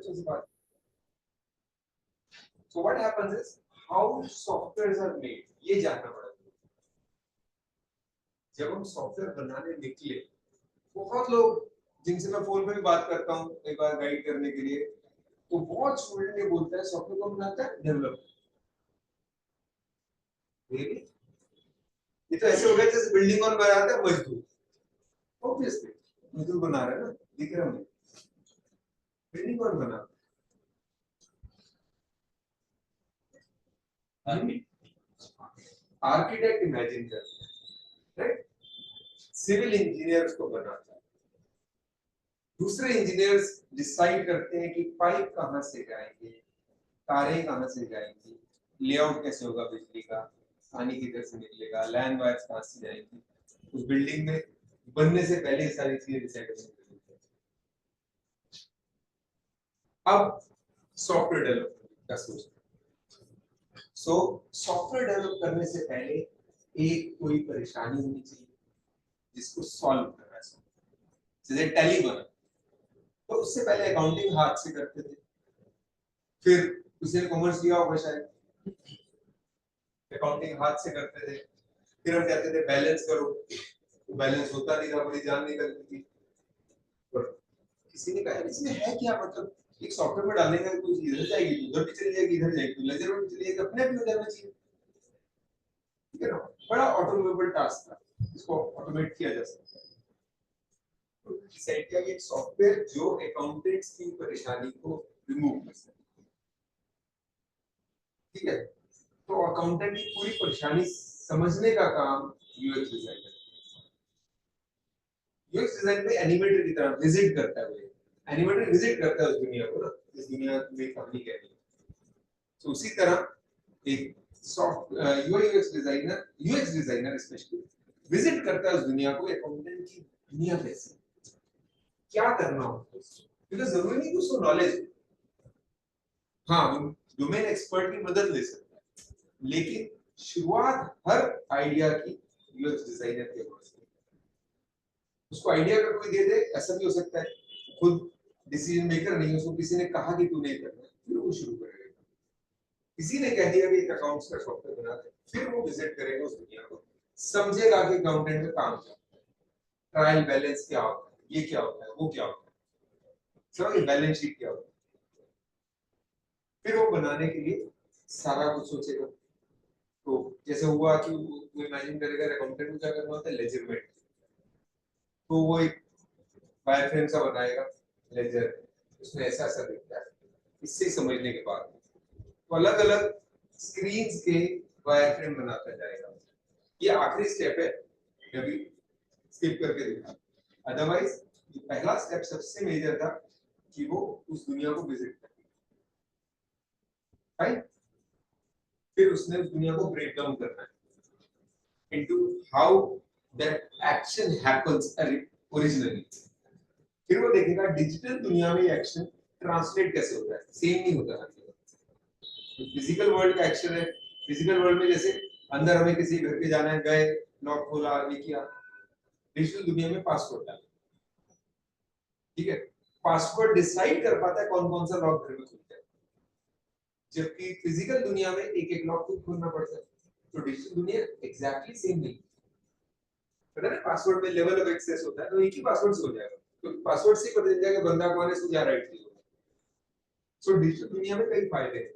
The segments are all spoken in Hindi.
बच्चों से बात। So what happens is how softwares are made, ये जानना पड़ेगा। जब हम सॉफ्टवेयर बनाने निकले, बहुत लोग जिनसे मैं फोन पे भी बात करता हूँ एक बार गाइड करने के लिए, तो बहुत स्टूडेंट ये बोलता है सॉफ्टवेयर कौन बनाता है? डेवलपर। ये तो ऐसे हो गया जैसे बिल्डिंग कौन बनाता है? मजदूर। ऑब्वियसली मजदूर बना रहे हैं ना, दिख रहा है। बिल्डिंग कौन बनाता है? आर्किटेक्ट इमेजिन करते हैं, राइट? सिविल इंजीनियर उसको बनाता है, दूसरे इंजीनियर्स डिसाइड करते हैं कि पाइप कहाँ से जाएंगे, तारें कहाँ से जाएंगी, लेआउट कैसे होगा बिजली का, पानी किधर से निकलेगा, लैंड वायर्स कहाँ से जाएंगी। उस बिल्डिंग में बनने से पहले ये सारी चीजें डिसाइड करनी पड़ती है। अब सॉफ्टवेयर डेवलपमेंट का सोचना, सो सॉफ्टवेयर डेवलप करने से पहले एक कोई परेशानी होनी चाहिए जिसको सॉल्व करना है। जैसे टैली बना, तो उससे पहले अकाउंटिंग हाथ से करते थे, फिर उसे कॉमर्स लिया होगा शायद, अकाउंटिंग हाथ से करते थे, फिर हम कहते थे बैलेंस करो, तो बैलेंस होता नहीं था, बड़ी जान निकलती थी। और किसी ने कहा इसमें है क्या, मतलब एक सॉफ्टवेयर में डालने का कोई चीज इधर जाएगी तो उधर भी चली जाएगी, इधर जाएगी तो लेजर में चली जाएगी, अपने आप ही हो जाना चाहिए, ठीक है ना? बड़ा ऑटोमेबल टास्क था, इसको ऑटोमेट किया जा सकता है। तो डिसाइड किया कि एक सॉफ्टवेयर जो अकाउंटेंट्स की परेशानी को रिमूव कर सके, ठीक है? तो अकाउंटेंट की पूरी परेशानी समझने का काम यूएक्स डिजाइनर। यूएक्स डिजाइन में एनिमेटर की तरह विजिट करता है, वो एनिमेटर विजिट करता है उस दुनिया को ना, इस दुनिया में कहानी क्या है। तो उसी तरह एक soft UI UX designer specially visit करता है उस दुनिया को, अकाउंटेंट की दुनिया कैसे, क्या करना होता है, क्योंकि जरूरी नहीं कि उसको नॉलेज, हाँ वो डोमेन एक्सपर्ट की मदद ले सकता है, लेकिन शुरुआत हर आइडिया की यूएक्स डिजाइनर के पास। उसको आइडिया अगर कोई दे दे, ऐसा भी हो सकता है खुद डिसीजन मेकर नहीं, उसको किसी ने कहा कि तू नहीं करना, फिर वो शुरू करेगा। किसी ने कह दिया कि एक अकाउंट्स का सॉफ्टवेयर बना दे, फिर वो विजिट करेगा उस दुनिया को, समझेगा कि अकाउंटेंट में काम क्या होता है, ट्रायल बैलेंस क्या होता है, ये क्या होता है, वो क्या होता है, समझ, बैलेंस शीट क्या होता है। फिर वो बनाने के लिए सारा कुछ सोचेगा। तो जैसे हुआ कि वो इमेजिन करेगा अकाउंटेंट को क्या करना होता है, लेजरमेंट, तो वो एक वायरफ्रेम सा बनाएगा लेजर, उसमें ऐसा ऐसा दिखता है। इससे समझने के बाद तो अलग अलग स्क्रीन्स के वायरफ्रेम बनाता जाएगा। ये आखिरी स्टेप है, अभी स्किप करके दिखा। अदरवाइज ये पहला स्टेप सबसे मेजर था कि वो उस दुनिया को विजिट करे, राइट? फिर उसने उस दुनिया को ब्रेक डाउन करना है into how that action happens originally. फिर वो देखेगा डिजिटल दुनिया में एक्शन ट्रांसलेट कैसे होता है, सेम नहीं होता हर जगह। फिजिकल वर्ल्ड का एक्शन है, फिजिकल वर्ल्ड में जैसे अंदर हमें किसी घर के जाना है, गए, लॉक खोला, ये किया। डिजिटल दुनिया में पासवर्ड डाला, ठीक है? पासवर्ड डिसाइड कर पाता है कौन कौन सा लॉक घर में खुलता है, जबकि फिजिकल दुनिया में एक एक लॉक खुद खोलना पड़ता है। तो डिजिटल दुनिया एग्जैक्टली सेम नहीं, पता है पासवर्ड में लेवल ऑफ एक्सेस होता है, तो एक ही पासवर्ड से हो जाएगा, तो पासवर्ड से पता चल जाएगा बंदा कौन है, सो जा राइट क्लिक। सो डिजिटल दुनिया में कई फायदे हैं।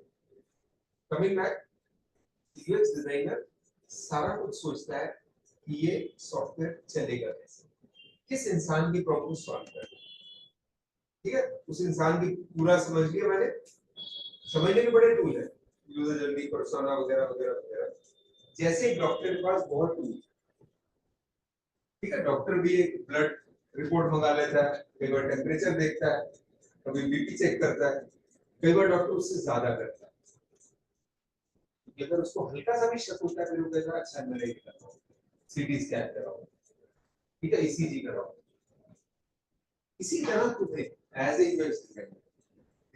कमिंग बैक, यूएक्स डिजाइनर सारा कुछ सोचता है कि ये सॉफ्टवेयर चलेगा कैसे, किस इंसान की प्रॉब्लम सॉल्व करेगा, ठीक है? उस इंसान की पूरा समझ लिया मैंने, समझने के बड़े टूल है, यूजर जर्नी, पर्सोना वगैरह वगैरह वगैरह। जैसे डॉक्टर के पास बहुत टूल, ठीक है? डॉक्टर भी एक ब्लड रिपोर्ट मंगा लेता है, कई बार टेम्परेचर देखता है, कभी बीपी चेक करता है, कई बार डॉक्टर उससे ज्यादा करता है। अगर उसको हल्का सा भी शक होता है, फिर वो कहता है अच्छा मैं नहीं करता हूँ, सीटी स्कैन कराओ, ठीक है, ईसीजी कराओ। इसी तरह तुम्हें एज ए यूएक्स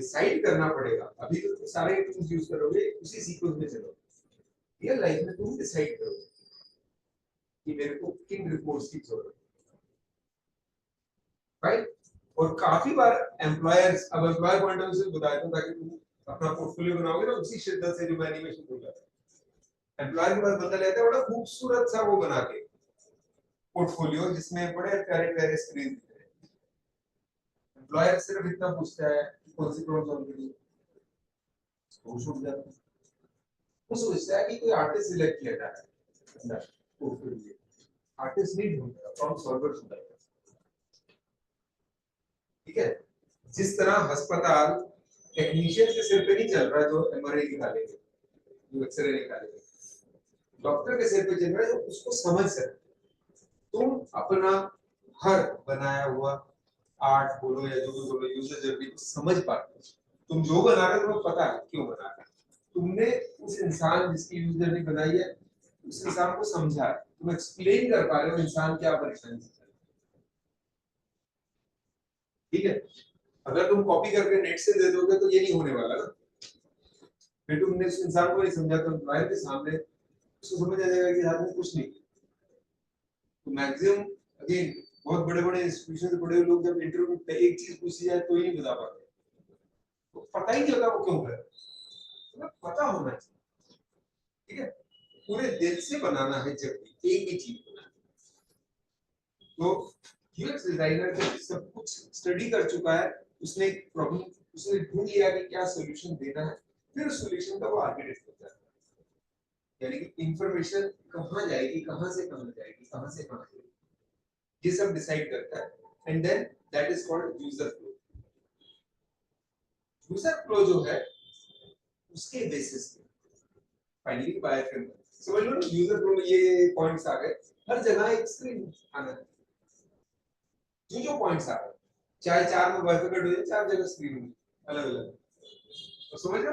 डिसाइड करना पड़ेगा। अभी तो तुम सारे टूल्स यूज करोगे, उसी सीक्वेंस में चलोगे। रियल लाइफ में तुम डिसाइड करोगे कि मेरे को किन रिपोर्ट्स की जरूरत है, राइट? और काफी बार एम्प्लॉयर्स, अब एम्प्लॉयर पॉइंट ऑफ व्यू से बताया था ताकि तुम अपना पोर्टफोलियो बनाओगे ना उसी शिद्दत से जो मैं एनिमेशन बोल रहा था। एम्प्लॉयर के पास बंदा लेता है बड़ा खूबसूरत सा वो बना के पोर्टफोलियो जिसमें बड़े प्यारे प्यारे स्क्रीन दिख रहे हैं। एम्प्लॉयर सिर्फ इतना पूछता है कि कौन सी प्रॉब्लम सॉल्व करनी है, वो छूट जाता है। वो सोचता है कि कोई आर्टिस्ट सिलेक्ट किया जाए अंदर पोर्टफोलियो, आर्टिस्ट नहीं ढूंढता, प्रॉब्लम सॉल्वर ढूंढता। ठीक है, जिस तरह अस्पताल टेक्नीशियन के सिर पे नहीं चल रहा जो एमआरआई निकालेंगे, जो एक्सरे निकालेंगे, डॉक्टर के सिर पे चल रहा है जो उसको समझ सके। तुम अपना हर बनाया हुआ आर्ट बोलो या जो भी बोलो यूजर जर्नी को समझ पाते हो। तुम जो बना रहे हो तुम्हें पता है क्यों बना रहे हो। तुमने उस इंसान जिसकी यूजर जर्नी बनाई है उस इंसान को समझा है, तुम एक्सप्लेन कर पा रहे हो इंसान क्या परेशानी है। ठीक है, अगर तुम कॉपी करके नेट से दे दोगे तो ये नहीं होने वाला ना। फिर तुमने उस इंसान को नहीं समझा तो एम्प्लॉयर के सामने उसको समझ आ जाएगा कि आदमी कुछ नहीं। तो मैक्सिमम अगेन बहुत बड़े बड़े इंस्टीट्यूशन से बड़े लोग जब इंटरव्यू में एक चीज पूछी जाए तो ही नहीं बता पाते, तो पता ही नहीं होता वो क्यों कर रहे हैं। तो पता होना चाहिए। ठीक है, पूरे दिल से बनाना है जब भी एक ही चीज बनाना है। तो यूएक्स डिजाइनर जब सब कुछ स्टडी कर चुका है, उसने एक प्रॉब्लम उसने ढूंढ लिया कि क्या सॉल्यूशन देना है, फिर उस सॉल्यूशन का वो आर्किटेक्ट होता है। यानी कि इंफॉर्मेशन कहां जाएगी, कहां से कहां जाएगी, कहां से कहां जाएगी, ये सब डिसाइड करता है। And then that is called user flow. User flow जो है उसके बेसिस पे फाइनली वायरफ्रेम समझ लो ना। यूजर फ्लो में ये पॉइंट्स आ गए, हर जगह एक स्क्रीन आना है। जो पॉइंट्स आ गए, चाहे चार में बाइफरकेट हो जाए, चार जगह स्क्रीन होगी अलग अलग, तो समझ लो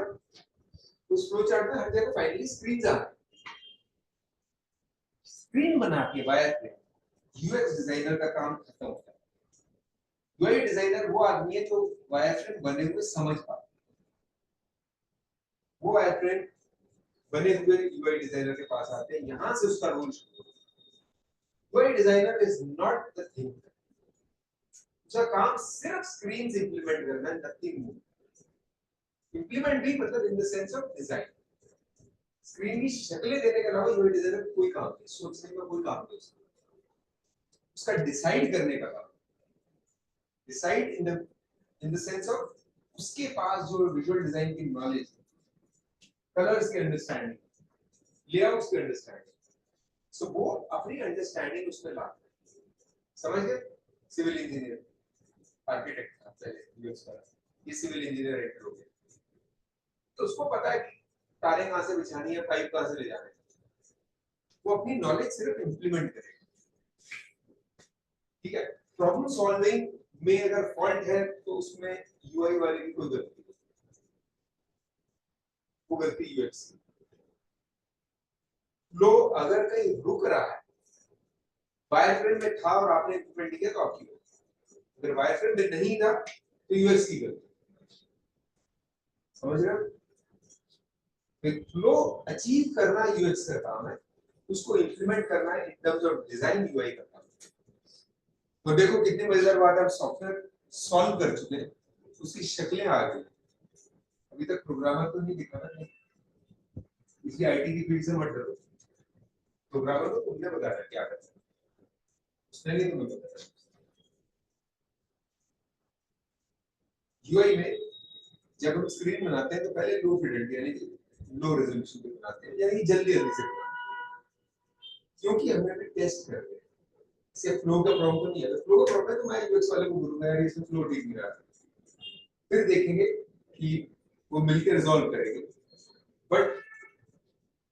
उस फ्लो चार्ट में हर जगह फाइनली स्क्रीन आ गए। स्क्रीन बना के वायरफ्रेम यूएक्स डिजाइनर का काम खत्म होता है। यूआई डिजाइनर वो आदमी है जो वायरफ्रेम बने हुए समझ पाता है। वो वायरफ्रेम बने हुए यूआई डिजाइनर के पास आते हैं, यहां से उसका रोल शुरू होता है। UI designer is not the thing, उसका काम सिर्फ स्क्रीन से इंप्लीमेंट करना है, नथिंग मोर। इंप्लीमेंट भी मतलब in the sense of design, screen की शक्लें देने के अलावा यूआई डिजाइनर कोई काम नहीं, सोचने का कोई काम नहीं उसका डिसाइड करने का काम। Decide in the sense of उसके पास जो विजुअल डिजाइन की नॉलेज, कलर्स की अंडरस्टैंडिंग, लेआउट्स की अंडरस्टैंडिंग, सो वो अपनी अंडरस्टैंडिंग उसमें लाते हैं। समझ गए? सिविल इंजीनियर आर्किटेक्ट था पहले यूएस का, ये सिविल इंजीनियर एंटर हो गया, तो उसको पता है कि तारें कहां से बिछानी है, पाइप कहां से ले जाना है, वो अपनी नॉलेज सिर्फ इंप्लीमेंट करेगा। ठीक है, प्रॉब्लम सॉल्विंग में अगर फॉल्ट है तो उसमें यूआई वाले की कोई गलती नहीं, वो गलती यूएक्स की। फ्लो अगर कहीं रुक रहा है, वायरफ्रेम में था और आपने इम्प्लीमेंट किया तो आपकी गलती, अगर वायरफ्रेम में नहीं था तो यूएक्स की गलती। समझ रहे हो? फ्लो अचीव करना यूएक्स का काम है, उसको इंप्लीमेंट करना है in terms of design UI का काम। तो देखो कितनी मजेदार बात है, आप सॉफ्टवेयर सॉल्व कर चुके हैं, उसकी शक्लें आ गई, अभी तक प्रोग्रामर तो नहीं दिखा ना, इसलिए आईटी की फील्ड से मत डरो। प्रोग्रामर को तुमने बताया क्या करना है, उसने नहीं तुम्हें बताया। यूआई में जब हम स्क्रीन बनाते हैं तो पहले लो फिडेलिटी यानी कि लो रेजोल्यूशन पे बनाते हैं, यानी कि जल्दी जल्दी से बनाते हैं, क्योंकि हमें भी टेस्ट करते हैं। इससे फ्लो का प्रॉब्लम तो नहीं है, फ्लो का प्रॉब्लम है तो मैं यूएक्स वाले को बोलूंगा यार इसमें फ्लो ठीक नहीं आ रहा, फिर देखेंगे कि वो मिलकर रिजॉल्व करेंगे। बट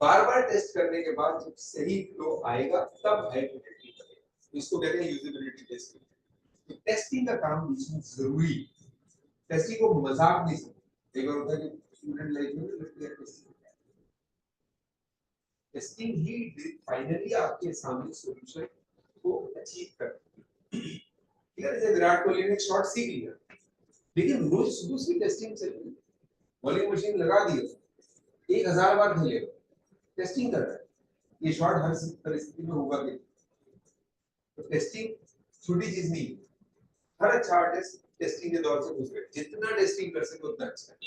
बार बार टेस्ट करने के बाद जब सही फ्लो आएगा तब हाई फिडेलिटी करेगा, इसको कहते हैं यूजेबिलिटी टेस्टिंग। तो टेस्टिंग का काम बीच में जरूरी है, टेस्टिंग को मजाक नहीं समझो। एक बार होता है कि स्टूडेंट लाइफ में लगती है टेस्टिंग ही फाइनली आपके सामने सॉल्यूशन को अचीव करती है। ठीक है, जैसे विराट कोहली ने शॉट सीख लिया, लेकिन रोज सुबह उसकी टेस्टिंग चल रही है, बॉलिंग मशीन लगा दी, 1000 बार खेलेगा, टेस्टिंग कर रहा है ये शॉट हर परिस्थिति में होगा कि, तो टेस्टिंग छोटी चीज नहीं है। हर अच्छा आर्टिस्ट टेस्टिंग के दौर से गुजरे, जितना टेस्टिंग कर सके उतना अच्छा है।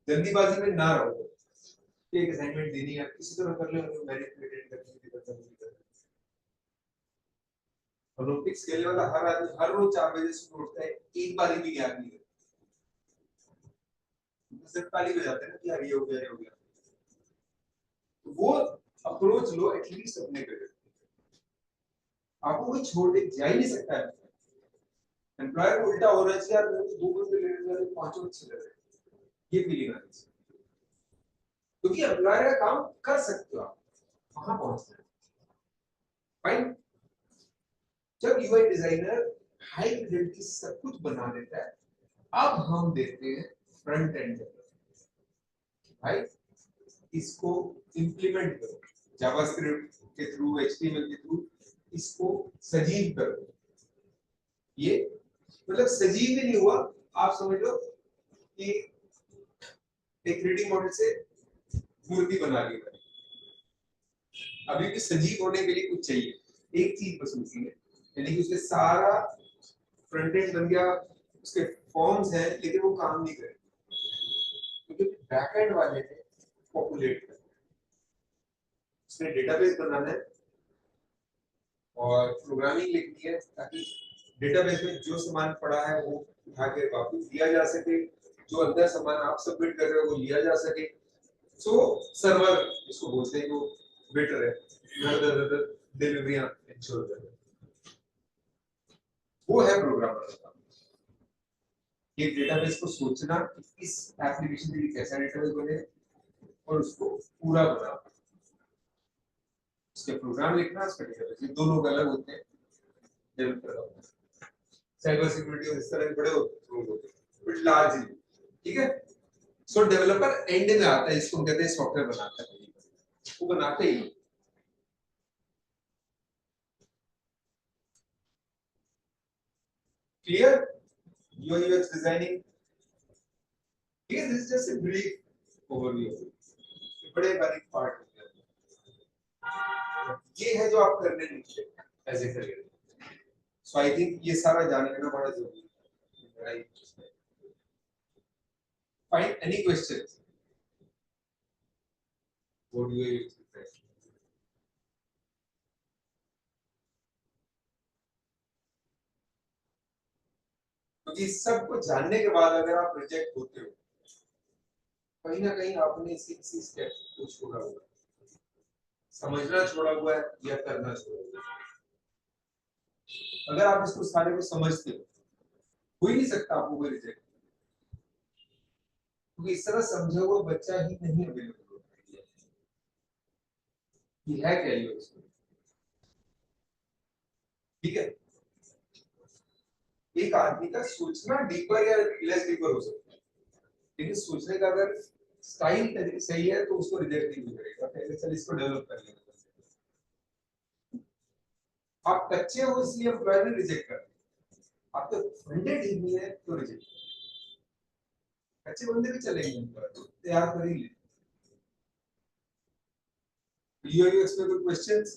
जल्दीबाजी में ना रहो, एक असाइनमेंट देनी है किसी तरह कर ले, मैनिपुलेट करके ओलंपिक्स खेलने वाला हर आदमी हर रोज 4 बजे सुबह उठता है, एक बार भी ज्ञान नहीं है, सिर्फ ताली बजाते हैं ना कि यार ये हो गया, ये हो गया। तो वो अप्रोच लो एटलीस्ट अपने करियर, आपको कोई छोड़ के जा ही नहीं सकता है। एम्प्लॉयर को उल्टा हो रहा है यार, मेरे को 2 बंदे लेने जा रहे हैं, 5 अच्छे लग रहे हैं, ये फीलिंग आनी चाहिए, क्योंकि एम्प्लॉयर का काम कर सकते हो आप, वहां पहुंचना है। फाइन, जब यूआई डिजाइनर हाई फिडेलिटी सब कुछ बना देता है, अब हम देखते हैं फ्रंट एंड डेवलपमेंट, भाई इसको इंप्लीमेंट करो जावास्क्रिप्ट के थ्रू, एचटीएमएल के थ्रू, इसको सजीव करो। ये मतलब सजीव भी नहीं हुआ, आप समझ लो कि एक 3D मॉडल से मूर्ति बना ली, अभी भी सजीव होने के लिए कुछ चाहिए, एक चीज बस मिसिंग है, यानी कि उसके सारा फ्रंट एंड बन गया, उसके फॉर्म्स हैं, लेकिन वो काम नहीं करे, क्योंकि बैक एंड वाले ने पॉपुलेट कर, उसने डेटाबेस बनाना है और प्रोग्रामिंग लिखनी है ताकि डेटाबेस में जो सामान पड़ा है वो उठा के वापस दिया जा सके, जो अंदर सामान आप सबमिट कर रहे हो वो लिया जा सके। सो सर्वर इसको बोलते हैं, वो बेटर है, घर डिलीवरियां इंश्योर कर, वो है प्रोग्रामर का काम। एक डेटाबेस को सोचना कि इस एप्लीकेशन के लिए कैसा डेटाबेस बने और उसको पूरा बना, उसके प्रोग्राम लिखना, उसका डेटाबेस, ये दो लोग अलग होते हैं डेवलपर का। साइबर सिक्योरिटी और इस तरह के बड़े लोग होते हैं, बट लार्जली ठीक है। सो डेवलपर एंड में आता है, इसको कहते हैं सॉफ्टवेयर बनाता है, वो बनाते ही क्लियर। UI UX डिजाइनिंग, ये this is just a brief overview, बड़े बारीक पार्ट होते हैं, ये है जो आप करने निकले as a career. So I think ये सारा जान लेना बड़ा जरूरी है, right? Fine, any questions? What do you expect? क्योंकि सब कुछ जानने के बाद अगर आप रिजेक्ट होते हो, कहीं ना कहीं आपने इसी किसी स्टेप को छोड़ा हुआ है, समझना छोड़ा हुआ है या करना छोड़ा हुआ है। अगर आप इसको सारे को समझते हो ही नहीं सकता आपको कोई रिजेक्ट, क्योंकि इस तरह समझा हुआ बच्चा ही नहीं अवेलेबल होता है कि है क्या ये उसको, ठीक है। एक आदमी का सोचना डीपर या लेस डीपर हो सकता है, लेकिन सोचने का अगर स्टाइल सही है तो उसको रिजेक्ट नहीं करेगा, पहले चल इसको डेवलप कर लेंगे। आप कच्चे हो इसलिए एम्प्लॉयर ने रिजेक्ट कर दिया, आप तो फंडेड ही नहीं है तो रिजेक्ट, कच्चे बंदे भी चलेंगे, एम्प्लॉयर तैयार कर ही ले। यूएक्स में कोई क्वेश्चंस?